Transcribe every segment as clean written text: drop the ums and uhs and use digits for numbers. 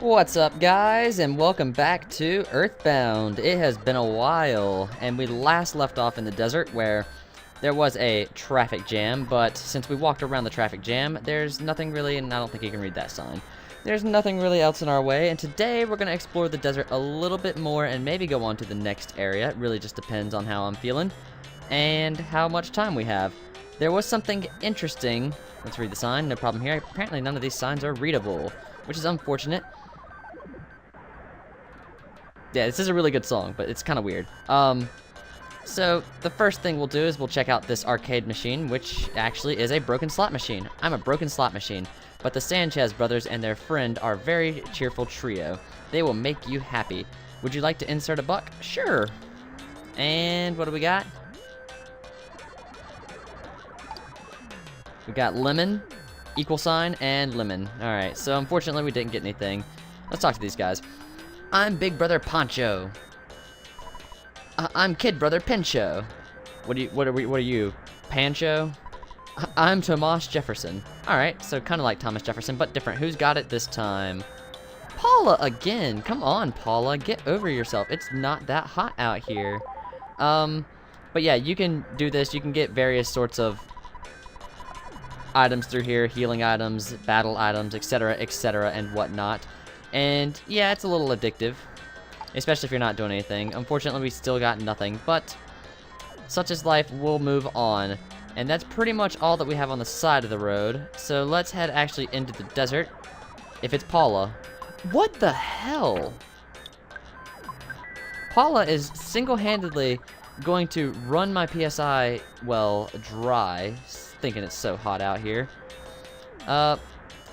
What's up, guys, and welcome back to EarthBound. It has been a while, and we last left off in the desert where there was a traffic jam, but since we walked around the traffic jam, there's nothing really, and I don't think you can read that sign. There's nothing really else in our way, and today we're going to explore the desert a little bit more and maybe go on to the next area. It really just depends on how I'm feeling and how much time we have. There was something interesting. Let's read the sign, no problem here. Apparently none of these signs are readable, which is unfortunate. Yeah, this is a really good song, but it's kind of weird. So the first thing we'll do is we'll check out this arcade machine, which actually is a broken slot machine. I'm a broken slot machine, but the Sanchez brothers and their friend are a very cheerful trio. They will make you happy. Would you like to insert a buck? Sure. And what do we got? We got lemon, equal sign, and lemon. Alright, so unfortunately we didn't get anything. Let's talk to these guys. I'm Big Brother Poncho. I'm Kid Brother Pincho. What are you? Pancho? I'm Tomas Jefferson. Alright, so kind of like Thomas Jefferson, but different. Who's got it this time? Paula again. Come on, Paula. Get over yourself. It's not that hot out here. But yeah, you can do this. You can get various sorts of items through here. Healing items, battle items, etc., and whatnot. And yeah, it's a little addictive, especially if you're not doing anything. Unfortunately, we still got nothing, but such is life, we'll move on. And that's pretty much all that we have on the side of the road. So let's head actually into the desert. If it's Paula. What the hell? Paula is single-handedly going to run my PSI, well, dry, thinking it's so hot out here.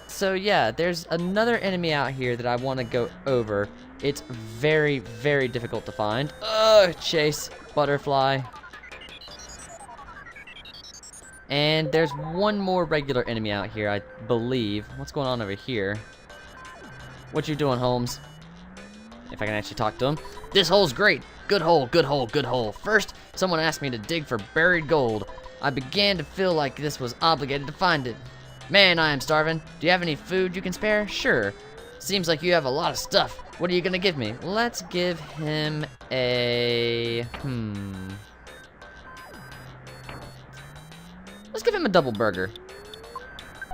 So yeah, there's another enemy out here that I want to go over. It's very, very difficult to find. Chase butterfly. And there's one more regular enemy out here, I believe. What's going on over here? What you doing, Holmes? If I can actually talk to him. This hole's great. Good hole, good hole, good hole. First, someone asked me to dig for buried gold. I began to feel like this was obligated to find it. Man, I am starving. Do you have any food you can spare? Sure. Seems like you have a lot of stuff. What are you gonna give me? Let's give him a... Let's give him a double burger.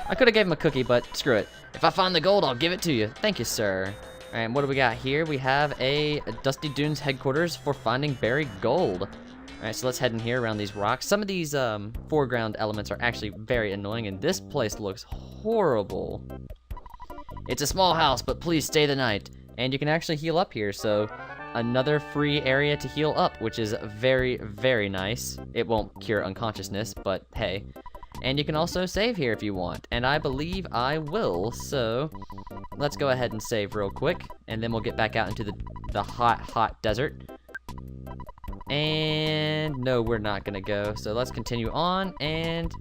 I could have gave him a cookie, but screw it. If I find the gold, I'll give it to you. Thank you, sir. Alright, what do we got here? We have a Dusty Dunes headquarters for finding buried gold. Alright, so let's head in here around these rocks. Some of these foreground elements are actually very annoying, and this place looks horrible. It's a small house, but please stay the night. And you can actually heal up here, so another free area to heal up, which is very, very nice. It won't cure unconsciousness, but hey. And you can also save here if you want, and I believe I will, so let's go ahead and save real quick, and then we'll get back out into the hot, hot desert. And no, we're not gonna go. So let's continue on and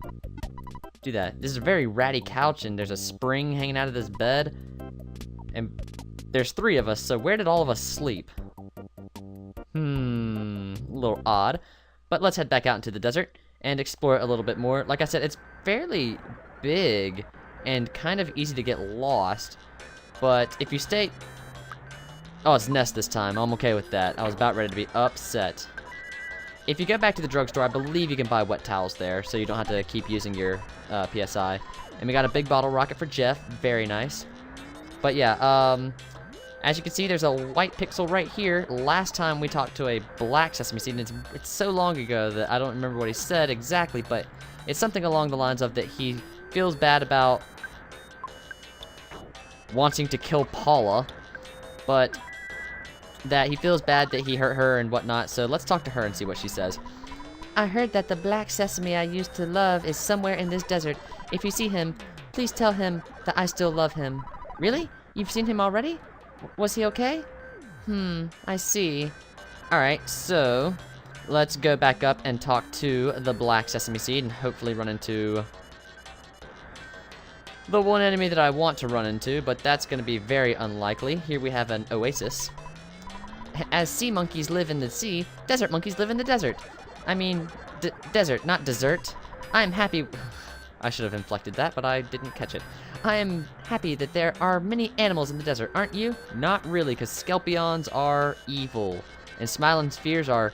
do that. This is a very ratty couch, and there's a spring hanging out of this bed. And there's 3 of us, so where did all of us sleep? A little odd. But let's head back out into the desert and explore it a little bit more. Like I said, it's fairly big and kind of easy to get lost. But if you stay... Oh, it's Nest this time. I'm okay with that. I was about ready to be upset. If you go back to the drugstore, I believe you can buy wet towels there, so you don't have to keep using your PSI. And we got a big bottle rocket for Jeff. Very nice. But yeah, as you can see, there's a white pixel right here. Last time we talked to a black Sesame seed, and it's so long ago that I don't remember what he said exactly, but it's something along the lines of that he feels bad about wanting to kill Paula, but that he feels bad that he hurt her and whatnot, so let's talk to her and see what she says. I heard that the black Sesame I used to love is somewhere in this desert. If you see him, please tell him that I still love him. Really? You've seen him already? Was he okay? I see. Alright, so let's go back up and talk to the black Sesame seed and hopefully run into the one enemy that I want to run into, but that's going to be very unlikely. Here we have an oasis. As sea monkeys live in the sea, desert monkeys live in the desert. I mean, desert, not dessert. I'm happy I should have inflected that, but I didn't catch it. I am happy that there are many animals in the desert, aren't you? Not really, because Skelpions are evil. And Smiling Spheres are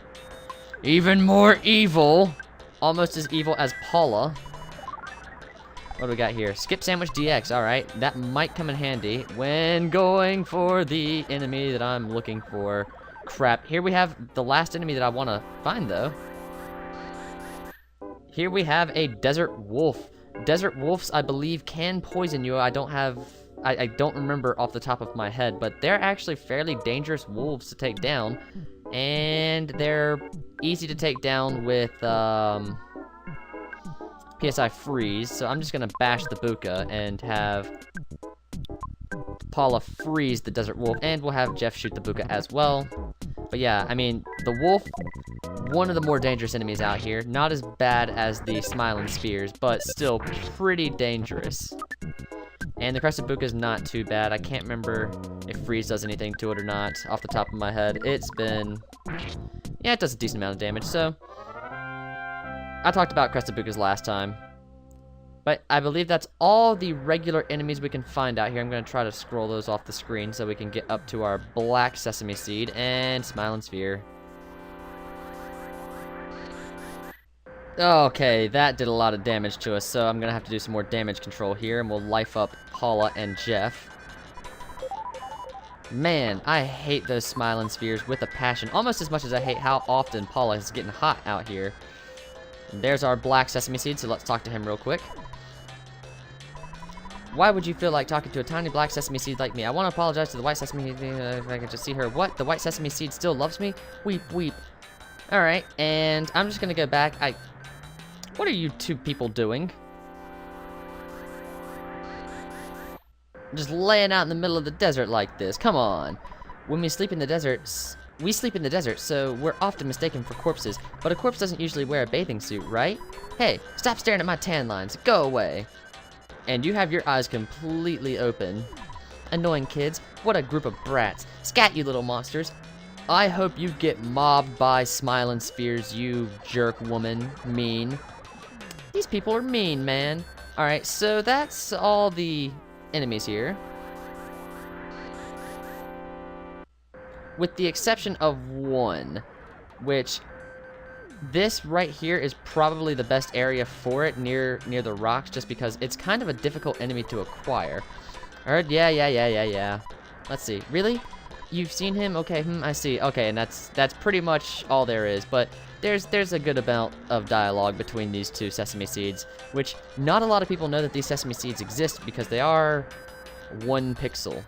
even more evil. Almost as evil as Paula. What do we got here? Skip Sandwich DX. Alright, that might come in handy when going for the enemy that I'm looking for. Crap. Here we have the last enemy that I want to find, though. Here we have a desert wolf. Desert wolves, I believe, can poison you. I don't remember off the top of my head, but they're actually fairly dangerous wolves to take down. And they're easy to take down with, PSI freeze, so I'm just gonna bash the Buka and have Paula freeze the desert wolf, and we'll have Jeff shoot the Buka as well. But yeah, I mean, the wolf, one of the more dangerous enemies out here. Not as bad as the Smiling Spheres, but still pretty dangerous. And the Crested Buka is not too bad. I can't remember if freeze does anything to it or not off the top of my head. It's been, yeah, it does a decent amount of damage, so I talked about Crested Bukas last time, but I believe that's all the regular enemies we can find out here. I'm going to try to scroll those off the screen so we can get up to our Black Sesame Seed and Smiling Sphere. Okay, that did a lot of damage to us, so I'm going to have to do some more damage control here, and we'll life up Paula and Jeff. Man, I hate those Smiling Spheres with a passion, almost as much as I hate how often Paula is getting hot out here. There's our Black Sesame Seed, so let's talk to him real quick. Why would you feel like talking to a tiny Black Sesame Seed like me? I want to apologize to the White Sesame Seed, if I could just see her. What? The White Sesame Seed still loves me? Weep, weep. Alright, and I'm just gonna go back. What are you two people doing? Just laying out in the middle of the desert like this. Come on. When we sleep in the desert, so we're often mistaken for corpses. But a corpse doesn't usually wear a bathing suit, right? Hey, stop staring at my tan lines. Go away. And you have your eyes completely open. Annoying kids. What a group of brats. Scat, you little monsters. I hope you get mobbed by Smiling Spheres, you jerk woman. Mean. These people are mean, man. Alright, so that's all the enemies here. With the exception of one, which this right here is probably the best area for it, near the rocks, just because it's kind of a difficult enemy to acquire. Alright, yeah. Let's see. Really? You've seen him? Okay, I see. Okay, and that's pretty much all there is, but there's a good amount of dialogue between these two Sesame Seeds, which not a lot of people know that these Sesame Seeds exist because they are one pixel.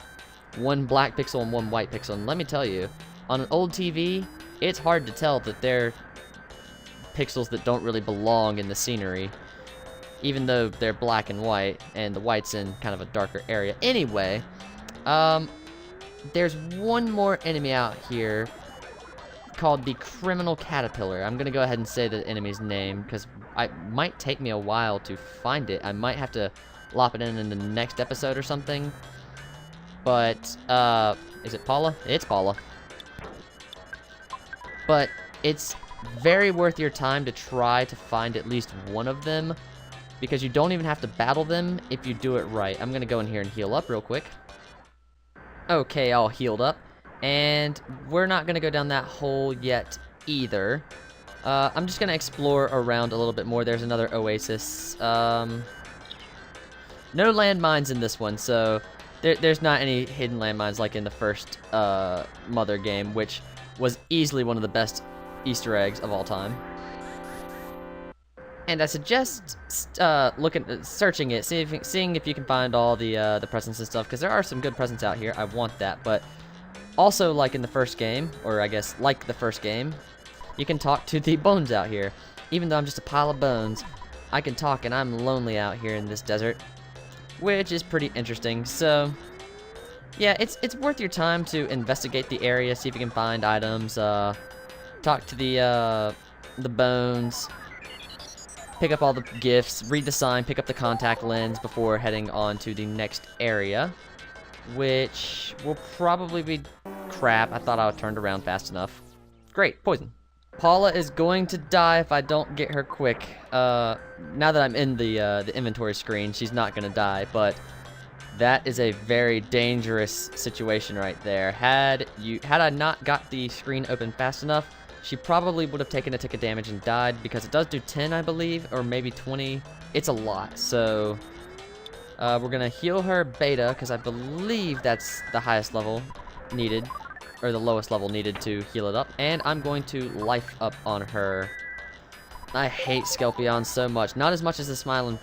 One black pixel and one white pixel, and let me tell you, on an old TV, it's hard to tell that they're pixels that don't really belong in the scenery, even though they're black and white, and the white's in kind of a darker area. Anyway, there's one more enemy out here called the Criminal Caterpillar. I'm gonna go ahead and say the enemy's name, because it might take me a while to find it. I might have to lop it in the next episode or something. But, is it Paula? It's Paula. But it's very worth your time to try to find at least one of them, because you don't even have to battle them if you do it right. I'm gonna go in here and heal up real quick. Okay, all healed up. And we're not gonna go down that hole yet either. I'm just gonna explore around a little bit more. There's another oasis. No landmines in this one, so there's not any hidden landmines like in the first Mother game, which was easily one of the best Easter eggs of all time. And I suggest searching it, seeing if you can find all the presents and stuff, because there are some good presents out here. I want that, but also, like in the first game, or I guess like the first game, you can talk to the bones out here. Even though I'm just a pile of bones, I can talk, and I'm lonely out here in this desert, which is pretty interesting. So yeah, it's worth your time to investigate the area, see if you can find items, talk to the bones, pick up all the gifts, read the sign, pick up the contact lens before heading on to the next area, which will probably be crap. I thought I turned around fast enough. Great, poison. Paula is going to die if I don't get her quick. Now that I'm in the inventory screen, she's not gonna die, but that is a very dangerous situation right there. Had I not got the screen open fast enough, she probably would have taken a tick of damage and died, because it does do 10, I believe, or maybe 20. It's a lot, so we're gonna heal her beta, because I believe that's the highest level needed, or the lowest level needed to heal it up, and I'm going to life up on her. I hate Skelpions so much. Not as much as the Smiling...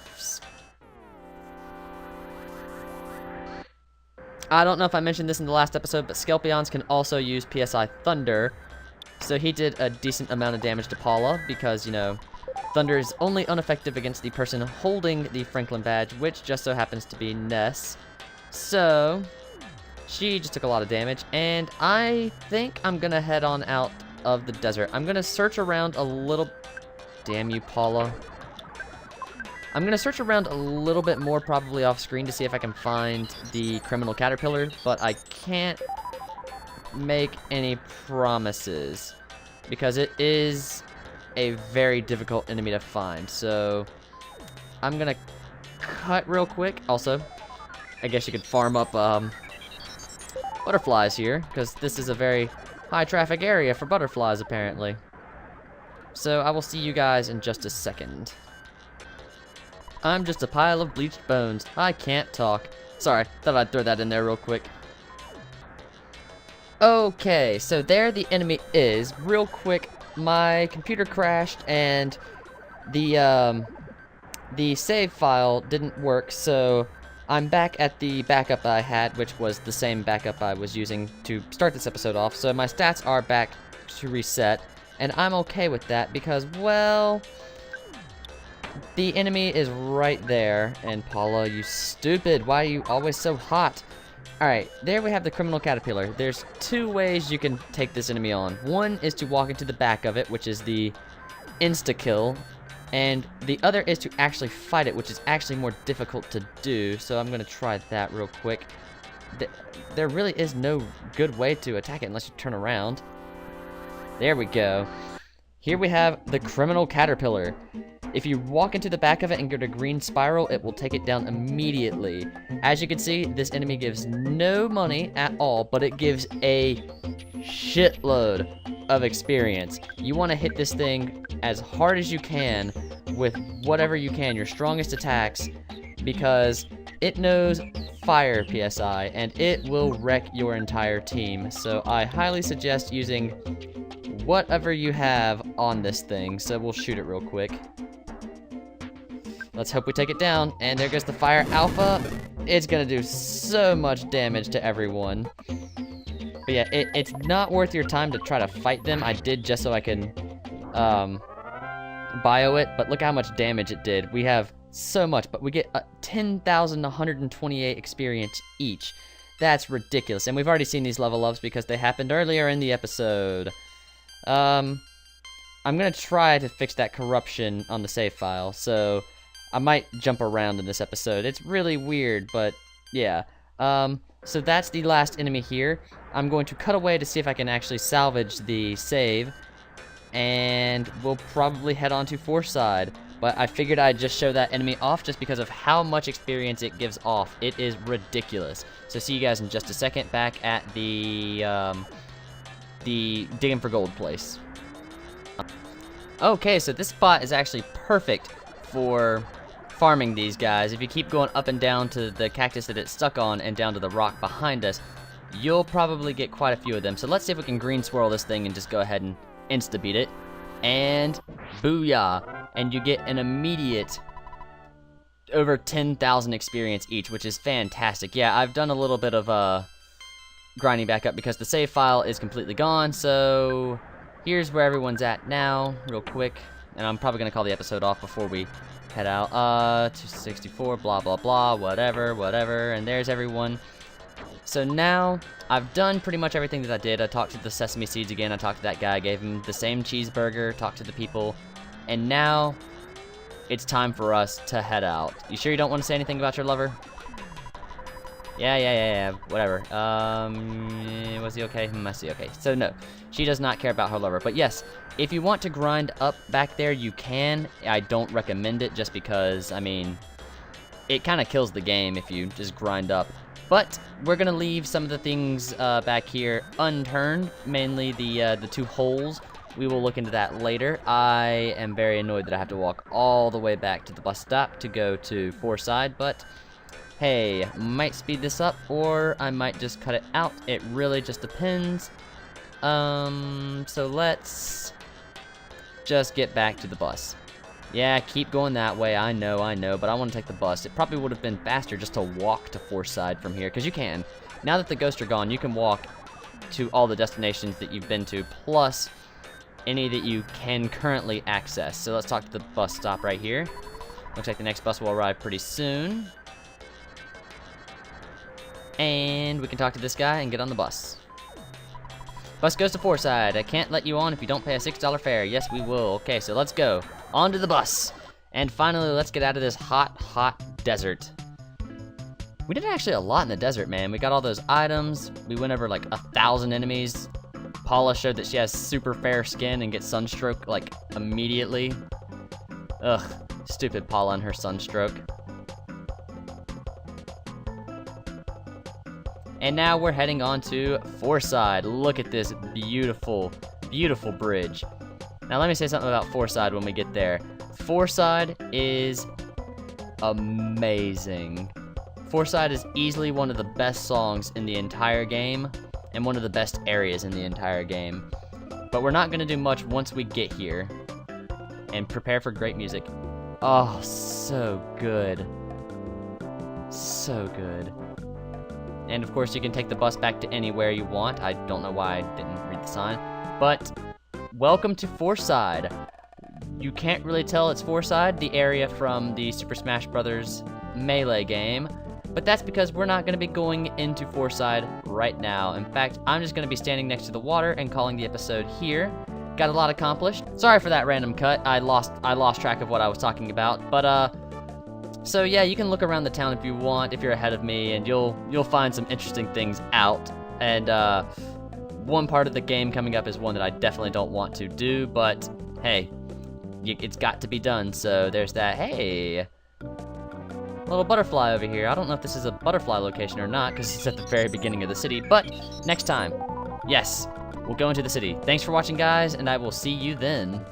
I don't know if I mentioned this in the last episode, but Skelpions can also use PSI Thunder. So he did a decent amount of damage to Paula because, you know, Thunder is only ineffective against the person holding the Franklin badge, which just so happens to be Ness. So she just took a lot of damage, and I think I'm gonna head on out of the desert. I'm gonna search around a little... Damn you, Paula. I'm gonna search around a little bit more, probably off screen, to see if I can find the criminal caterpillar, but I can't make any promises because it is a very difficult enemy to find. So I'm gonna cut real quick. Also, I guess you could farm up butterflies here, because this is a very high traffic area for butterflies apparently. So I will see you guys in just a second. I'm just a pile of bleached bones. I can't talk. Sorry, thought I'd throw that in there real quick. Okay, so there the enemy is. Real quick, my computer crashed and the save file didn't work, so I'm back at the backup I had, which was the same backup I was using to start this episode off. So my stats are back to reset, and I'm okay with that because, well, the enemy is right there. And Paula, you stupid, why are you always so hot? Alright, there we have the criminal caterpillar. There's two ways you can take this enemy on. One is to walk into the back of it, which is the insta-kill. And the other is to actually fight it, which is actually more difficult to do. So I'm going to try that real quick. There really is no good way to attack it unless you turn around. There we go. Here we have the criminal caterpillar. If you walk into the back of it and get a green spiral, it will take it down immediately. As you can see, this enemy gives no money at all, but it gives a shitload of experience. You want to hit this thing as hard as you can with whatever you can, your strongest attacks, because it knows fire PSI, and it will wreck your entire team. So I highly suggest using whatever you have on this thing. So we'll shoot it real quick. Let's hope we take it down. And there goes the fire alpha. It's gonna do so much damage to everyone. But yeah, it's not worth your time to try to fight them. I did just so I can bio it, but look how much damage it did. We have so much, but we get 10,128 experience each. That's ridiculous. And we've already seen these level ups because they happened earlier in the episode. I'm gonna try to fix that corruption on the save file, so I might jump around in this episode. It's really weird, but yeah. So that's the last enemy here. I'm going to cut away to see if I can actually salvage the save, and we'll probably head on to Foreside. But I figured I'd just show that enemy off just because of how much experience it gives off. It is ridiculous. So see you guys in just a second back at the digging for gold place. Okay, so this spot is actually perfect for farming these guys. If you keep going up and down to the cactus that it's stuck on and down to the rock behind us, you'll probably get quite a few of them. So let's see if we can green swirl this thing and just go ahead and insta-beat it. And booyah! And you get an immediate over 10,000 experience each, which is fantastic. Yeah, I've done a little bit of grinding back up because the save file is completely gone. So here's where everyone's at now, real quick. And I'm probably going to call the episode off before we head out. 264, blah, blah, blah, whatever, whatever. And there's everyone. So now, I've done pretty much everything that I did. I talked to the sesame seeds again. I talked to that guy, gave him the same cheeseburger, talked to the people. And now, it's time for us to head out. You sure you don't want to say anything about your lover? Yeah, whatever. Was he okay? I see, okay. So no, she does not care about her lover. But yes, if you want to grind up back there, you can. I don't recommend it just because, I mean, it kind of kills the game if you just grind up. But we're gonna leave some of the things back here unturned, mainly the 2 holes. We will look into that later. I am very annoyed that I have to walk all the way back to the bus stop to go to Fourside, but hey, might speed this up, or I might just cut it out. It really just depends. So let's just get back to the bus. Yeah, keep going that way, I know, but I want to take the bus. It probably would have been faster just to walk to Fourside from here, because you can. Now that the ghosts are gone, you can walk to all the destinations that you've been to, plus any that you can currently access. So let's talk to the bus stop right here. Looks like the next bus will arrive pretty soon. And we can talk to this guy and get on the bus. Bus goes to Fourside. I can't let you on if you don't pay a $6 fare. Yes, we will. Okay, so let's go. On to the bus. And finally, let's get out of this hot, hot desert. We did actually a lot in the desert, man. We got all those items. We went over like 1,000 enemies. Paula showed that she has super fair skin and gets sunstroke like immediately. Ugh, stupid Paula and her sunstroke. And now we're heading on to Fourside. Look at this beautiful, beautiful bridge. Now let me say something about Fourside when we get there. Fourside is amazing. Fourside is easily one of the best songs in the entire game, and one of the best areas in the entire game. But we're not gonna do much once we get here. And prepare for great music. Oh, so good. So good. And of course, you can take the bus back to anywhere you want. I don't know why I didn't read the sign. But welcome to Fourside. You can't really tell it's Fourside, the area from the Super Smash Bros. Melee game. But that's because we're not going to be going into Fourside right now. In fact, I'm just going to be standing next to the water and calling the episode here. Got a lot accomplished. Sorry for that random cut. I lost track of what I was talking about. But so yeah, you can look around the town if you want, if you're ahead of me, and you'll find some interesting things out. And one part of the game coming up is one that I definitely don't want to do, but hey, it's got to be done. So there's that. Hey, little butterfly over here. I don't know if this is a butterfly location or not, because it's at the very beginning of the city, but next time, yes, we'll go into the city. Thanks for watching, guys, and I will see you then.